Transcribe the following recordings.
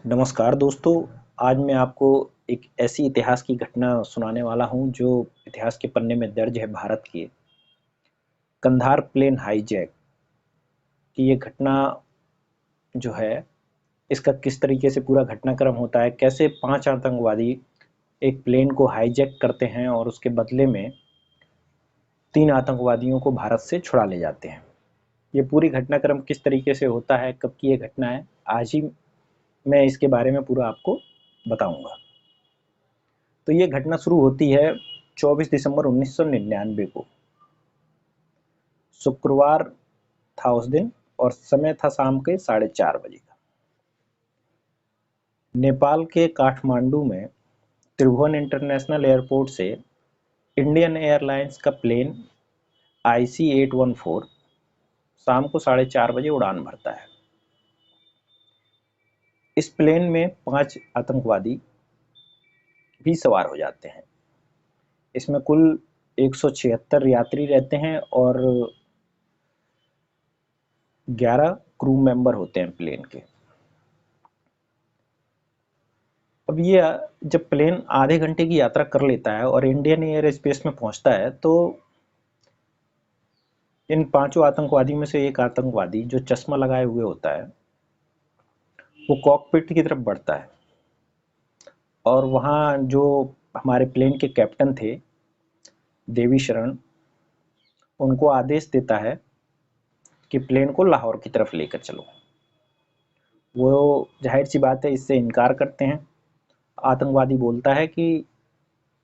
नमस्कार दोस्तों। आज मैं आपको एक ऐसी इतिहास की घटना सुनाने वाला हूं जो इतिहास के पन्ने में दर्ज है। भारत की कंधार प्लेन हाईजैक की ये घटना जो है, इसका किस तरीके से पूरा घटनाक्रम होता है, कैसे 5 आतंकवादी एक प्लेन को हाईजैक करते हैं और उसके बदले में 3 आतंकवादियों को भारत से छुड़ा ले जाते हैं। ये पूरी घटनाक्रम किस तरीके से होता है, कब की ये घटना है, आज ही मैं इसके बारे में पूरा आपको बताऊंगा। तो ये घटना शुरू होती है 24 दिसंबर 1999 को। शुक्रवार था उस दिन और समय था शाम के 4:30 बजे का। नेपाल के काठमांडू में त्रिभुवन इंटरनेशनल एयरपोर्ट से इंडियन एयरलाइंस का प्लेन IC-814 शाम को 4:30 बजे उड़ान भरता है। इस प्लेन में 5 आतंकवादी भी सवार हो जाते हैं। इसमें कुल 176 यात्री रहते हैं और 11 क्रू मेंबर होते हैं प्लेन के। अब ये जब प्लेन आधे घंटे की यात्रा कर लेता है और इंडियन एयर स्पेस में पहुंचता है, तो इन 5 आतंकवादी में से एक आतंकवादी जो चश्मा लगाए हुए होता है, वो कॉकपिट की तरफ बढ़ता है और वहाँ जो हमारे प्लेन के कैप्टन थे देवी शरण, उनको आदेश देता है कि प्लेन को लाहौर की तरफ लेकर चलो। वो जाहिर सी बात है इससे इनकार करते हैं। आतंकवादी बोलता है कि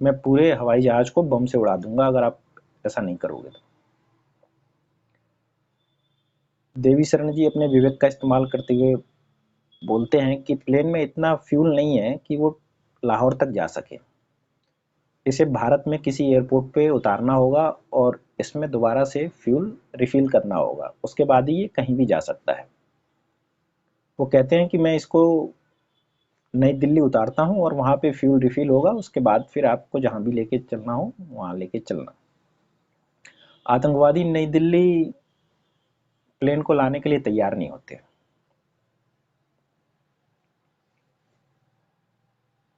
मैं पूरे हवाई जहाज को बम से उड़ा दूंगा अगर आप ऐसा नहीं करोगे तो। देवी शरण जी अपने विवेक का इस्तेमाल करते हुए बोलते हैं कि प्लेन में इतना फ्यूल नहीं है कि वो लाहौर तक जा सके। इसे भारत में किसी एयरपोर्ट पे उतारना होगा और इसमें दोबारा से फ्यूल रिफिल करना होगा, उसके बाद ही ये कहीं भी जा सकता है। वो कहते हैं कि मैं इसको नई दिल्ली उतारता हूँ और वहाँ पे फ्यूल रिफिल होगा, उसके बाद फिर आपको जहाँ भी लेके चलना हो वहाँ लेके चलना। आतंकवादी नई दिल्ली प्लेन को लाने के लिए तैयार नहीं होते।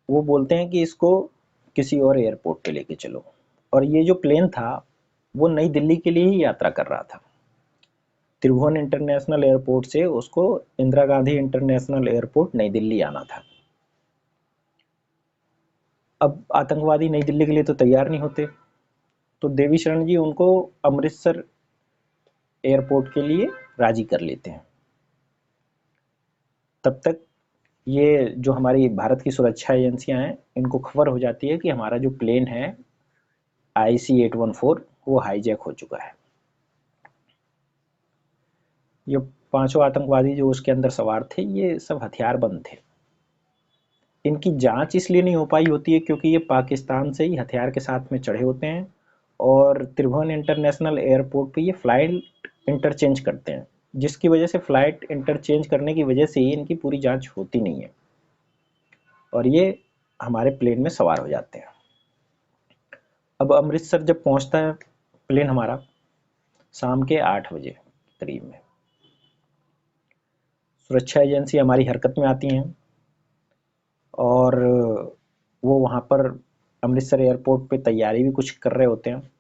वो बोलते हैं कि इसको किसी और एयरपोर्ट पे लेके चलो। और ये जो प्लेन था वो नई दिल्ली के लिए ही यात्रा कर रहा था। त्रिभुवन इंटरनेशनल एयरपोर्ट से उसको इंदिरा गांधी इंटरनेशनल एयरपोर्ट नई दिल्ली आना था। अब आतंकवादी नई दिल्ली के लिए तो तैयार नहीं होते, तो देवी शरण जी उनको अमृतसर एयरपोर्ट के लिए राजी कर लेते हैं। तब तक ये जो हमारी भारत की सुरक्षा एजेंसियां हैं, इनको खबर हो जाती है कि हमारा जो प्लेन है IC-814 वो हाईजैक हो चुका है। ये 5 आतंकवादी जो उसके अंदर सवार थे, ये सब हथियारबंद थे। इनकी जांच इसलिए नहीं हो पाई होती है क्योंकि ये पाकिस्तान से ही हथियार के साथ में चढ़े होते हैं और त्रिभुवन इंटरनेशनल एयरपोर्ट पे ये फ्लाइट इंटरचेंज करते हैं, जिसकी वजह से फ्लाइट इंटरचेंज करने की वजह से ही इनकी पूरी जांच होती नहीं है और ये हमारे प्लेन में सवार हो जाते हैं। अब अमृतसर जब पहुंचता है प्लेन हमारा शाम के 8 बजे करीब में, सुरक्षा एजेंसी हमारी हरकत में आती हैं और वो वहाँ पर अमृतसर एयरपोर्ट पे तैयारी भी कुछ कर रहे होते हैं।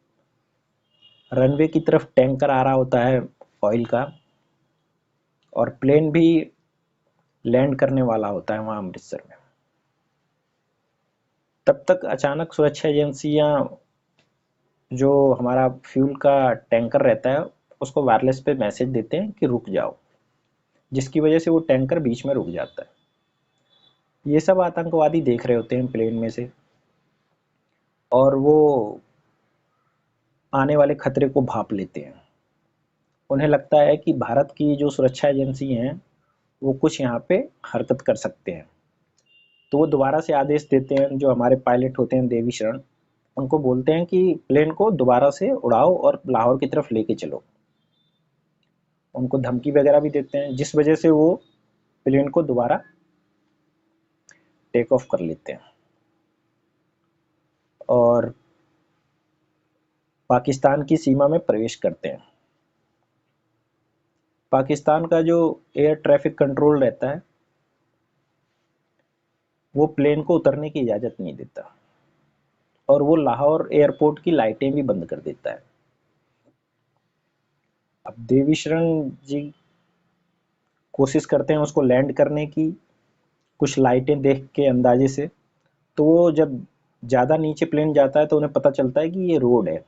रनवे की तरफ टैंकर आ रहा होता है ऑयल का और प्लेन भी लैंड करने वाला होता है वहाँ अमृतसर में। तब तक अचानक सुरक्षा एजेंसियाँ जो हमारा फ्यूल का टैंकर रहता है उसको वायरलेस पे मैसेज देते हैं कि रुक जाओ, जिसकी वजह से वो टैंकर बीच में रुक जाता है। ये सब आतंकवादी देख रहे होते हैं प्लेन में से और वो आने वाले खतरे को भांप लेते हैं। उन्हें लगता है कि भारत की जो सुरक्षा एजेंसी हैं वो कुछ यहाँ पे हरकत कर सकते हैं, तो वो दोबारा से आदेश देते हैं। जो हमारे पायलट होते हैं देवी शरण, उनको बोलते हैं कि प्लेन को दोबारा से उड़ाओ और लाहौर की तरफ लेके चलो। उनको धमकी वगैरह भी देते हैं, जिस वजह से वो प्लेन को दोबारा टेक ऑफ कर लेते हैं और पाकिस्तान की सीमा में प्रवेश करते हैं। पाकिस्तान का जो एयर ट्रैफिक कंट्रोल रहता है वो प्लेन को उतरने की इजाज़त नहीं देता और वो लाहौर एयरपोर्ट की लाइटें भी बंद कर देता है। अब देवीशरण जी कोशिश करते हैं उसको लैंड करने की, कुछ लाइटें देख के अंदाजे से, तो वो जब ज़्यादा नीचे प्लेन जाता है तो उन्हें पता चलता है कि ये रोड है,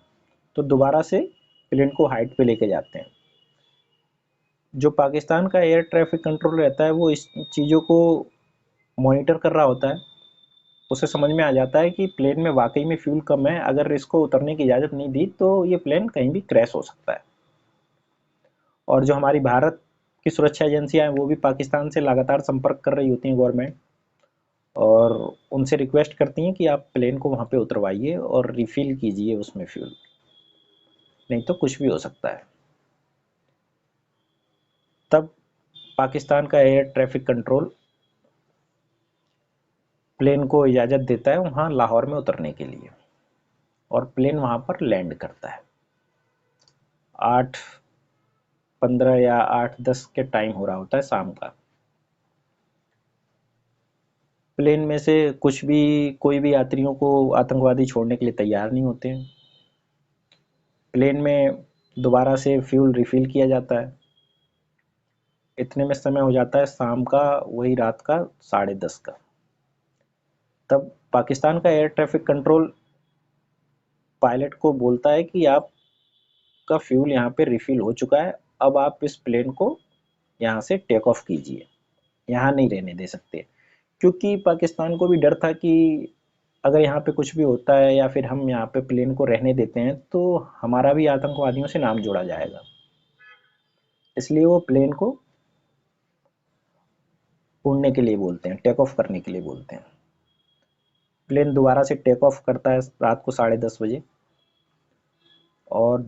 तो दोबारा से प्लेन को हाइट पे लेके जाते हैं। जो पाकिस्तान का एयर ट्रैफिक कंट्रोल रहता है वो इस चीज़ों को मॉनिटर कर रहा होता है। उसे समझ में आ जाता है कि प्लेन में वाकई में फ्यूल कम है, अगर इसको उतरने की इजाज़त नहीं दी तो ये प्लेन कहीं भी क्रैश हो सकता है। और जो हमारी भारत की सुरक्षा एजेंसियां हैं वो भी पाकिस्तान से लगातार संपर्क कर रही होती हैं गवर्नमेंट, और उनसे रिक्वेस्ट करती हैं कि आप प्लेन को वहाँ पे उतरवाइए और रिफ़िल कीजिए उसमें फ्यूल, नहीं तो कुछ भी हो सकता है। तब पाकिस्तान का एयर ट्रैफिक कंट्रोल प्लेन को इजाज़त देता है वहाँ लाहौर में उतरने के लिए, और प्लेन वहाँ पर लैंड करता है। 8:15 या 8:10 के टाइम हो रहा होता है शाम का। प्लेन में से कुछ भी कोई भी यात्रियों को आतंकवादी छोड़ने के लिए तैयार नहीं होते हैं। प्लेन में दोबारा से फ्यूल रिफ़िल किया जाता है। इतने में समय हो जाता है शाम का, वही रात का 10:30 का। तब पाकिस्तान का एयर ट्रैफिक कंट्रोल पायलट को बोलता है कि आपका फ्यूल यहाँ पे रिफ़िल हो चुका है, अब आप इस प्लेन को यहाँ से टेक ऑफ कीजिए, यहाँ नहीं रहने दे सकते। क्योंकि पाकिस्तान को भी डर था कि अगर यहाँ पे कुछ भी होता है या फिर हम यहाँ पे प्लेन को रहने देते हैं तो हमारा भी आतंकवादियों से नाम जोड़ा जाएगा, इसलिए वो प्लेन को उड़ने के लिए बोलते हैं, टेक ऑफ करने के लिए बोलते हैं। प्लेन दोबारा से टेक ऑफ करता है रात को 10:30 बजे, और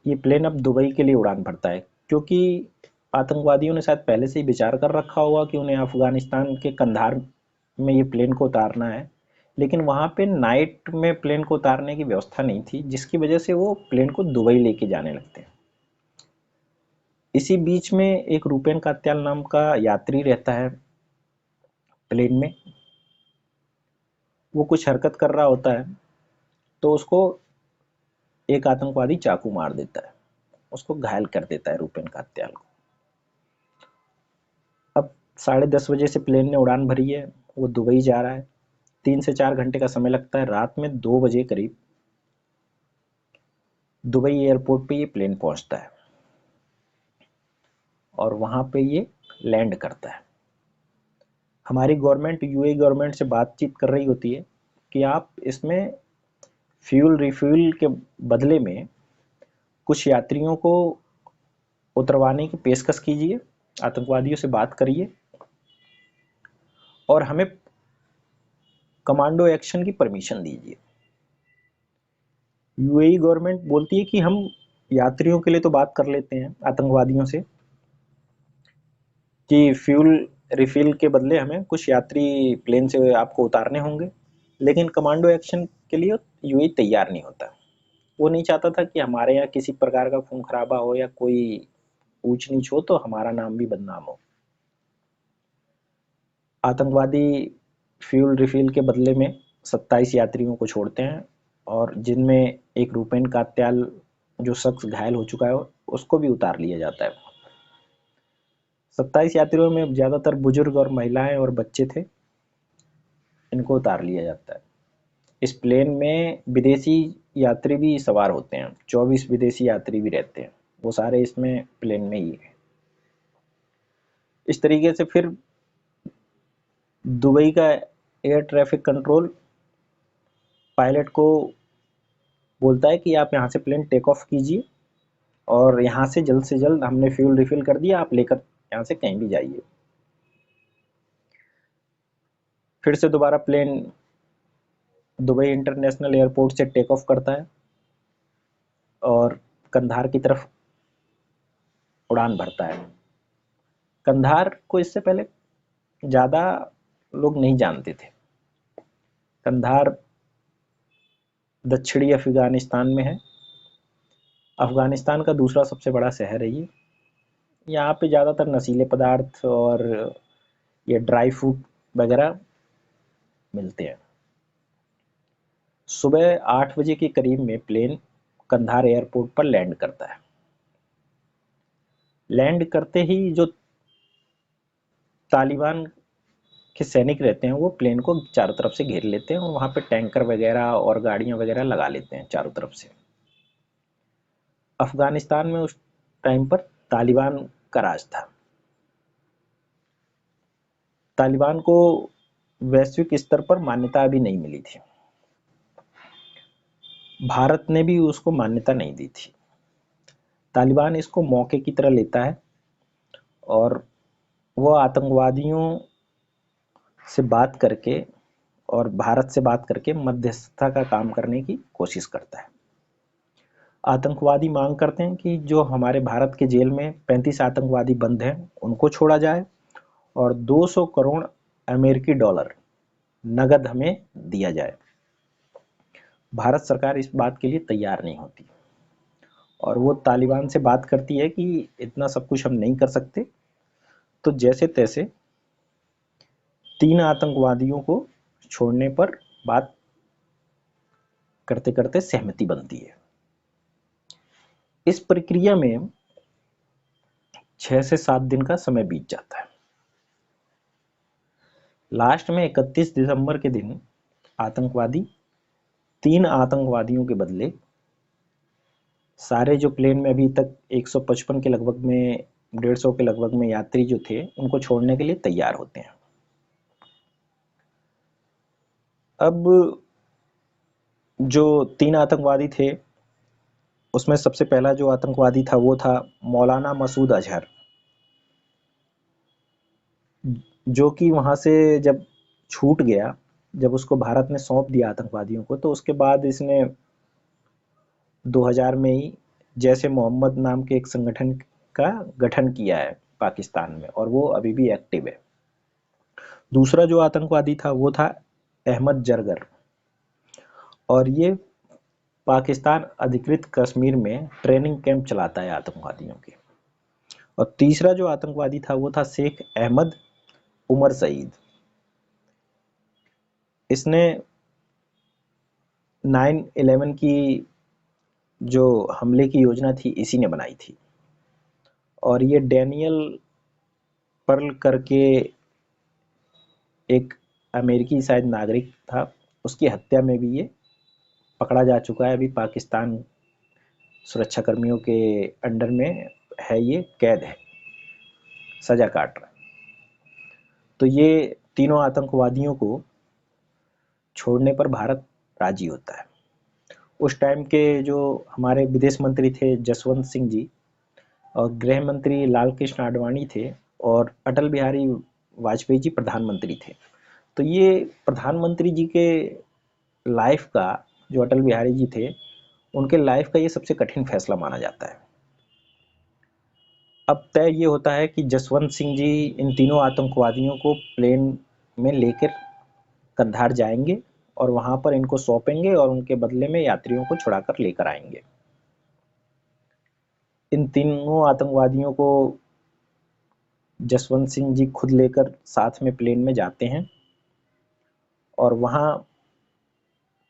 ये प्लेन अब दुबई के लिए उड़ान भरता है, क्योंकि आतंकवादियों ने शायद पहले से ही विचार कर रखा होगा कि उन्हें अफगानिस्तान के कंधार में ये प्लेन को उतारना है, लेकिन वहाँ पे नाइट में प्लेन को उतारने की व्यवस्था नहीं थी, जिसकी वजह से वो प्लेन को दुबई लेके जाने लगते हैं। इसी बीच में एक रूपेन कात्याल नाम का यात्री रहता है प्लेन में। वो कुछ हरकत कर रहा होता है तो उसको एक आतंकवादी चाकू मार देता है, उसको घायल कर देता है रूपेन कात्याल को। अब 10:30 बजे से प्लेन ने उड़ान भरी है, वो दुबई जा रहा है। 3 से 4 घंटे का समय लगता है। रात में 2 बजे करीब दुबई एयरपोर्ट पे ये प्लेन पहुंचता है और वहां पे ये लैंड करता है। हमारी गवर्नमेंट यूएई गवर्नमेंट से बातचीत कर रही होती है कि आप इसमें फ्यूल रिफ्यूल के बदले में कुछ यात्रियों को उतरवाने की पेशकश कीजिए, आतंकवादियों से बात करिए और हमें कमांडो एक्शन की परमिशन दीजिए। यूएई गवर्नमेंट बोलती है कि हम यात्रियों के लिए तो बात कर लेते हैं आतंकवादियों से कि फ्यूल रिफिल के बदले हमें कुछ यात्री प्लेन से आपको उतारने होंगे, लेकिन कमांडो एक्शन के लिए यूएई तैयार नहीं होता। वो नहीं चाहता था कि हमारे यहाँ किसी प्रकार का खून खराबा हो या कोई ऊंच नीच हो तो हमारा नाम भी बदनाम हो। आतंकवादी फ्यूल रिफिल के बदले में 27 यात्रियों को छोड़ते हैं, और जिनमें एक रूपेन कात्याल जो शख्स घायल हो चुका है उसको भी उतार लिया जाता है। 27 यात्रियों में ज़्यादातर बुजुर्ग और महिलाएं और बच्चे थे, इनको उतार लिया जाता है। इस प्लेन में विदेशी यात्री भी सवार होते हैं, 24 विदेशी यात्री भी रहते हैं, वो सारे इसमें प्लेन में ही है। इस तरीके से फिर दुबई का एयर ट्रैफिक कंट्रोल पायलट को बोलता है कि आप यहाँ से प्लेन टेक ऑफ कीजिए और यहाँ से जल्द हमने फ्यूल रिफिल कर दिया, आप लेकर यहाँ से कहीं भी जाइए। फिर से दोबारा प्लेन दुबई इंटरनेशनल एयरपोर्ट से टेक ऑफ करता है और कंधार की तरफ उड़ान भरता है। कंधार को इससे पहले ज़्यादा लोग नहीं जानते थे। कंधार दक्षिणी अफगानिस्तान में है, अफगानिस्तान का दूसरा सबसे बड़ा शहर है ये। यहाँ पे ज़्यादातर नशीले पदार्थ और ये ड्राई फ्रूट वगैरह मिलते हैं। सुबह 8 बजे के करीब में प्लेन कंधार एयरपोर्ट पर लैंड करता है। लैंड करते ही जो तालिबान के सैनिक रहते हैं वो प्लेन को चारों तरफ से घेर लेते हैं और वहाँ पे टैंकर वगैरह और गाड़ियाँ वगैरह लगा लेते हैं चारों तरफ से। अफगानिस्तान में उस टाइम पर तालिबान का राज था। तालिबान को वैश्विक स्तर पर मान्यता अभी नहीं मिली थी, भारत ने भी उसको मान्यता नहीं दी थी। तालिबान इसको मौके की तरह लेता है और वो आतंकवादियों से बात करके और भारत से बात करके मध्यस्थता का काम करने की कोशिश करता है। आतंकवादी मांग करते हैं कि जो हमारे भारत के जेल में 35 आतंकवादी बंद हैं उनको छोड़ा जाए और 200 करोड़ अमेरिकी डॉलर नगद हमें दिया जाए। भारत सरकार इस बात के लिए तैयार नहीं होती और वो तालिबान से बात करती है कि इतना सब कुछ हम नहीं कर सकते। तो जैसे तैसे 3 आतंकवादियों को छोड़ने पर बात करते करते सहमति बनती है। इस प्रक्रिया में 6 से 7 दिन का समय बीत जाता है। लास्ट में 31 दिसंबर के दिन आतंकवादी 3 आतंकवादियों के बदले सारे जो प्लेन में अभी तक 155 के लगभग में 150 के लगभग में यात्री जो थे उनको छोड़ने के लिए तैयार होते हैं। अब जो 3 आतंकवादी थे उसमें सबसे पहला जो आतंकवादी था वो था मौलाना मसूद अजहर, जो कि वहाँ से जब छूट गया, जब उसको भारत ने सौंप दिया आतंकवादियों को, तो उसके बाद इसने 2000 में ही जैसे मोहम्मद नाम के एक संगठन का गठन किया है पाकिस्तान में और वो अभी भी एक्टिव है। दूसरा जो आतंकवादी था वो था अहमद जरगर और ये पाकिस्तान अधिकृत कश्मीर में ट्रेनिंग कैंप चलाता है आतंकवादियों के। और तीसरा जो आतंकवादी था वो था शेख अहमद उमर सईद। इसने 9/11 की जो हमले की योजना थी इसी ने बनाई थी और ये डैनियल पर्ल करके एक अमेरिकी शायद नागरिक था, उसकी हत्या में भी ये पकड़ा जा चुका है। अभी पाकिस्तान सुरक्षा कर्मियों के अंडर में है, ये कैद है, सजा काट रहा है। तो ये तीनों आतंकवादियों को छोड़ने पर भारत राजी होता है। उस टाइम के जो हमारे विदेश मंत्री थे जसवंत सिंह जी और गृह मंत्री लाल कृष्ण आडवाणी थे और अटल बिहारी वाजपेयी जी प्रधानमंत्री थे। तो ये प्रधानमंत्री जी के लाइफ का, जो अटल बिहारी जी थे उनके लाइफ का ये सबसे कठिन फैसला माना जाता है। अब तय ये होता है कि जसवंत सिंह जी इन तीनों आतंकवादियों को प्लेन में लेकर कंधार जाएंगे और वहां पर इनको सौंपेंगे और उनके बदले में यात्रियों को छुड़ाकर लेकर आएंगे। इन तीनों आतंकवादियों को जसवंत सिंह जी खुद लेकर साथ में प्लेन में जाते हैं और वहाँ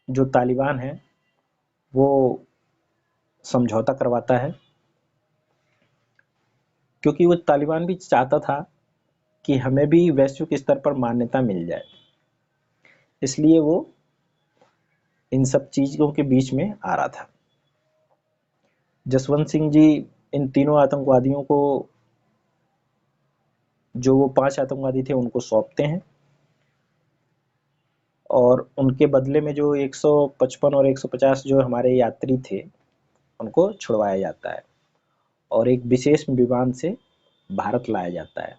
जो तालिबान है वो समझौता करवाता है, क्योंकि वो तालिबान भी चाहता था कि हमें भी वैश्विक स्तर पर मान्यता मिल जाए, इसलिए वो इन सब चीज़ों के बीच में आ रहा था। जसवंत सिंह जी इन तीनों आतंकवादियों को, जो वो 5 आतंकवादी थे, उनको सौंपते हैं और उनके बदले में जो 155 और 150 जो हमारे यात्री थे उनको छुड़वाया जाता है और एक विशेष विमान से भारत लाया जाता है।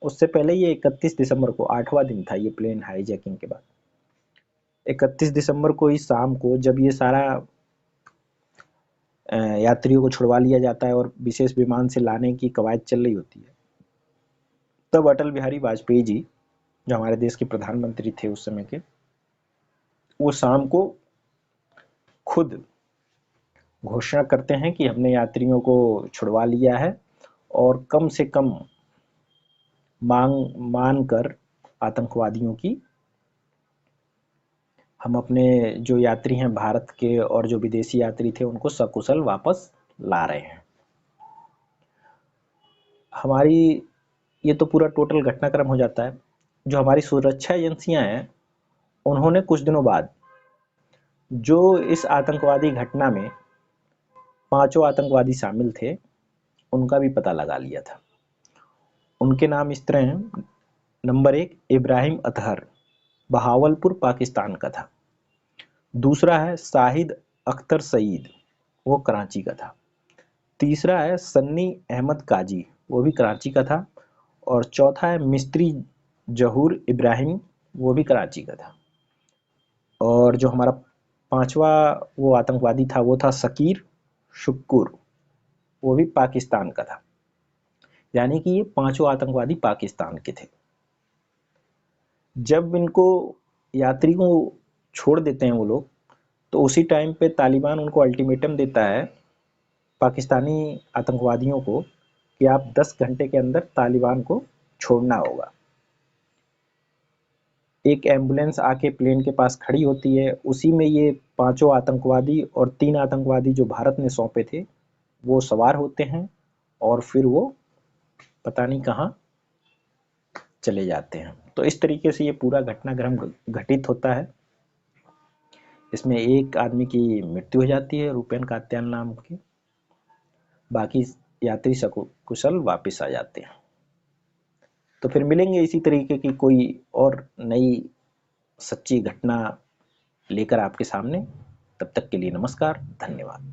उससे पहले ये 31 दिसंबर को 8वां दिन था ये प्लेन हाईजैकिंग के बाद। 31 दिसंबर को ही शाम को जब ये सारा यात्रियों को छुड़वा लिया जाता है और विशेष विमान से लाने की कवायद चल रही होती है, तब अटल बिहारी वाजपेयी जी, जो हमारे देश के प्रधानमंत्री थे उस समय के, वो शाम को खुद घोषणा करते हैं कि हमने यात्रियों को छुड़वा लिया है और कम से कम मांग मान कर आतंकवादियों की हम अपने जो यात्री हैं भारत के और जो विदेशी यात्री थे उनको सकुशल वापस ला रहे हैं। हमारी ये तो पूरा टोटल घटनाक्रम हो जाता है। जो हमारी सुरक्षा एजेंसियां हैं उन्होंने कुछ दिनों बाद जो इस आतंकवादी घटना में 5 आतंकवादी शामिल थे उनका भी पता लगा लिया था। उनके नाम इस तरह हैं। नंबर 1 इब्राहिम अतहर, बहावलपुर पाकिस्तान का था। दूसरा है शाहिद अख्तर सईद, वो कराची का था। तीसरा है सन्नी अहमद काजी, वो भी कराची का था। और चौथा है मिस्त्री जहूर इब्राहिम, वो भी कराची का था। और जो हमारा 5वां वो आतंकवादी था वो था शकीर शुक्कुर, वो भी पाकिस्तान का था। यानी कि ये 5 आतंकवादी पाकिस्तान के थे। जब इनको यात्री को छोड़ देते हैं वो लोग, तो उसी टाइम पे तालिबान उनको अल्टीमेटम देता है पाकिस्तानी आतंकवादियों को कि आप 10 घंटे के अंदर तालिबान को छोड़ना होगा। एक एम्बुलेंस आके प्लेन के पास खड़ी होती है, उसी में ये 5 आतंकवादी और 3 आतंकवादी जो भारत ने सौंपे थे वो सवार होते हैं और फिर वो पता नहीं कहाँ चले जाते हैं। तो इस तरीके से ये पूरा घटनाक्रम घटित होता है। इसमें एक आदमी की मृत्यु हो जाती है, रूपेन कात्यान नाम की। बाकी यात्री सकुशल वापस आ जाते हैं। तो फिर मिलेंगे इसी तरीके की कोई और नई सच्ची घटना लेकर आपके सामने। तब तक के लिए नमस्कार, धन्यवाद।